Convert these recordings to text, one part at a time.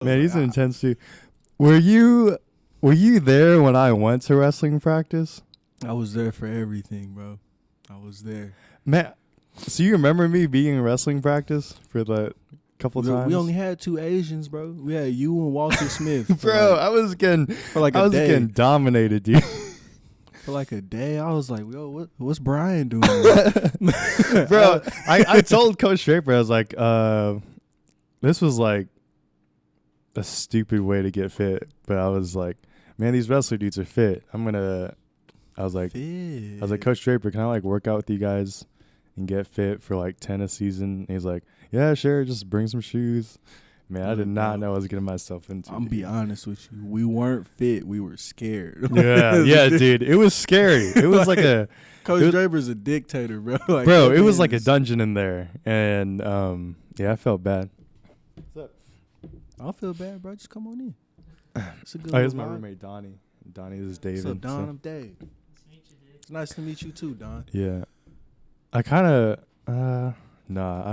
Man, he's an intense dude. Were you there when I went to wrestling practice? I was there for everything, bro. I was there. Man, so you remember me being in wrestling practice for the couple times? We only had 2 Asians, bro. We had you and Walter Smith. Bro, I was getting getting dominated, dude. For like a day, I was like, yo, what's Bryant doing? Bro, I told Coach Draper, I was like, this was like a stupid way to get fit. But I was like, man, these wrestler dudes are fit. I was like, Coach Draper, can I like work out with you guys and get fit for like 10 a season? And he's like, yeah, sure, just bring some shoes. Man, I did not know I was getting myself into. I'm be honest with you. We weren't fit. We were scared. Yeah, dude. It was scary. It was like a Coach Draper's a dictator, bro. Like, bro, it was like a dungeon in there. And yeah, I felt bad. What's up? I don't feel bad, bro. Just come on in. It's a good here's my roommate, Donnie. Donnie is David. What's up, Don? I'm Dave. It's nice to meet you too, Don. Yeah. I kind of, I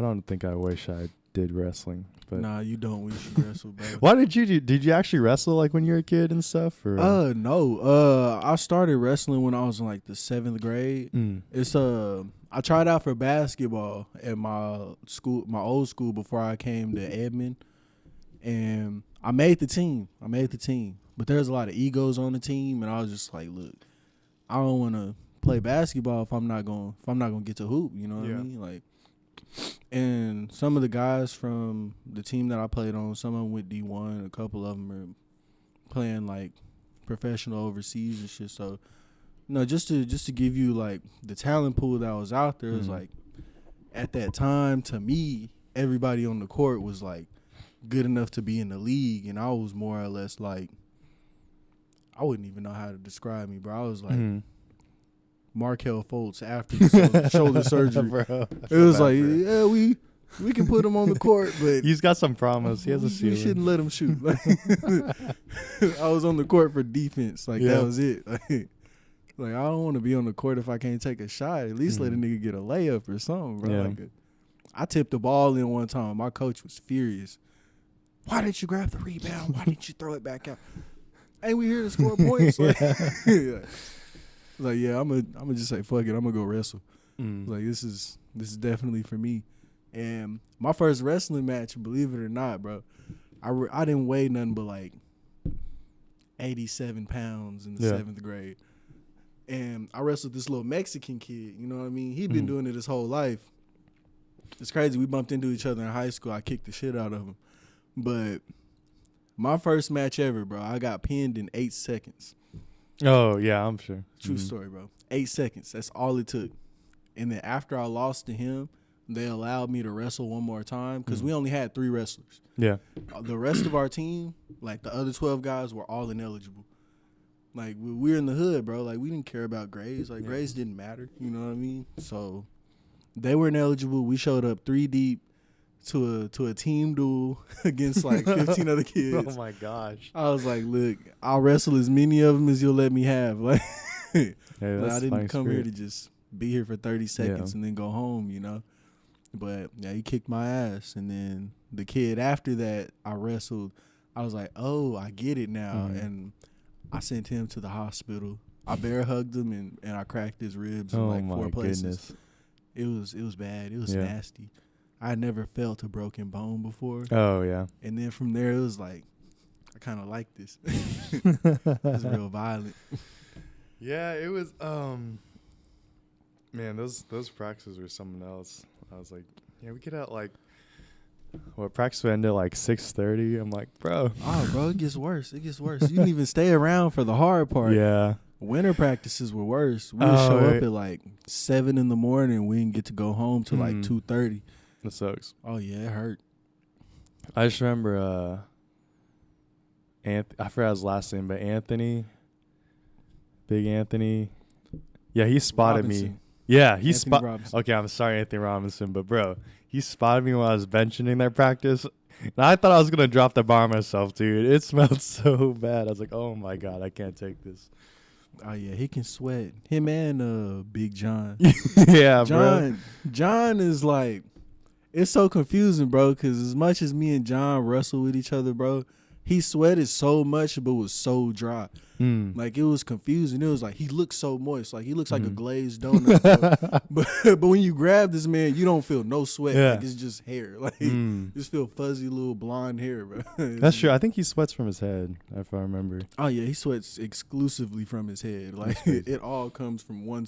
don't think I wish I did wrestling. But nah, you don't wish you wrestle, bro. Why did you actually wrestle like when you were a kid and stuff? Or? No. I started wrestling when I was in like the 7th grade. It's I tried out for basketball at my old school before I came to Edmond, and I made the team. But there's a lot of egos on the team, and I was just like, look, I don't want to play basketball if I'm not gonna get to hoop. You know what I mean? Like. And some of the guys from the team that I played on, some of them went D1, a couple of them are playing like professional overseas and shit. So, just to give you like the talent pool that was out there, is like at that time, to me, everybody on the court was like good enough to be in the league, and I was more or less like, I wouldn't even know how to describe me, bro. I was like Markel Fultz after the shoulder surgery. Bro, it was like, yeah, we can put him on the court, but he's got some promise. He has a ceiling. We shouldn't let him shoot. Like, I was on the court for defense. Like that was it. Like I don't want to be on the court if I can't take a shot. At least let a nigga get a layup or something, bro. Yeah. Like I tipped the ball in one time. My coach was furious. Why didn't you grab the rebound? Why didn't you throw it back out? Ain't we here to score points? Like, like, yeah, I'm gonna just say fuck it. I'm gonna go wrestle. Like this is definitely for me. And my first wrestling match, believe it or not, bro, I didn't weigh nothing but like 87 pounds in the 7th grade. And I wrestled this little Mexican kid. You know what I mean? He'd been doing it his whole life. It's crazy. We bumped into each other in high school. I kicked the shit out of him. But my first match ever, bro, I got pinned in 8 seconds. Oh, yeah, I'm sure. True story, bro. 8 seconds. That's all it took. And then after I lost to him, they allowed me to wrestle one more time because we only had 3 wrestlers. Yeah. The rest of our team, like the other 12 guys, were all ineligible. Like, we were in the hood, bro. Like, we didn't care about grades. Like, grades didn't matter. You know what I mean? So they were ineligible. We showed up 3 deep to a team duel against like 15 other kids. Oh my gosh! I was like, look, I'll wrestle as many of them as you'll let me have. Like, hey, I didn't come here to just be here for 30 seconds and then go home, you know. But yeah, he kicked my ass, and then the kid after that I wrestled. I was like, oh, I get it now, and I sent him to the hospital. I bear hugged him and I cracked his ribs in like 4 places. Goodness. It was bad. It was nasty. I never felt a broken bone before. Oh, yeah. And then from there, it was like, I kind of like this. It was real violent. Yeah, it was, man, those practices were something else. I was like, yeah, we get out like, practice would end at like 6:30. I'm like, bro. Oh, bro, it gets worse. You didn't even stay around for the hard part. Yeah. Winter practices were worse. We would show up at like 7 in the morning. We didn't get to go home till like 2:30. That sucks. Oh, yeah, it hurt. I just remember, I forgot his last name, but Anthony, Big Anthony. Yeah, he spotted me. Yeah, he spotted. Okay, I'm sorry, Anthony Robinson, but bro, he spotted me when I was benching in that practice. And I thought I was going to drop the bar myself, dude. It smelled so bad. I was like, oh my God, I can't take this. Oh, yeah, he can sweat. Him and Big John. Yeah, bro. John is like, it's so confusing, bro. Because as much as me and John wrestle with each other, bro, he sweated so much, but was so dry. Like, it was confusing. It was like he looks so moist. Like, he looks like a glazed donut. But when you grab this man, you don't feel no sweat. Yeah. Like, it's just hair. Like, you just feel fuzzy little blonde hair, bro. That's true. I think he sweats from his head, if I remember. Oh yeah, he sweats exclusively from his head. Like, it all comes from one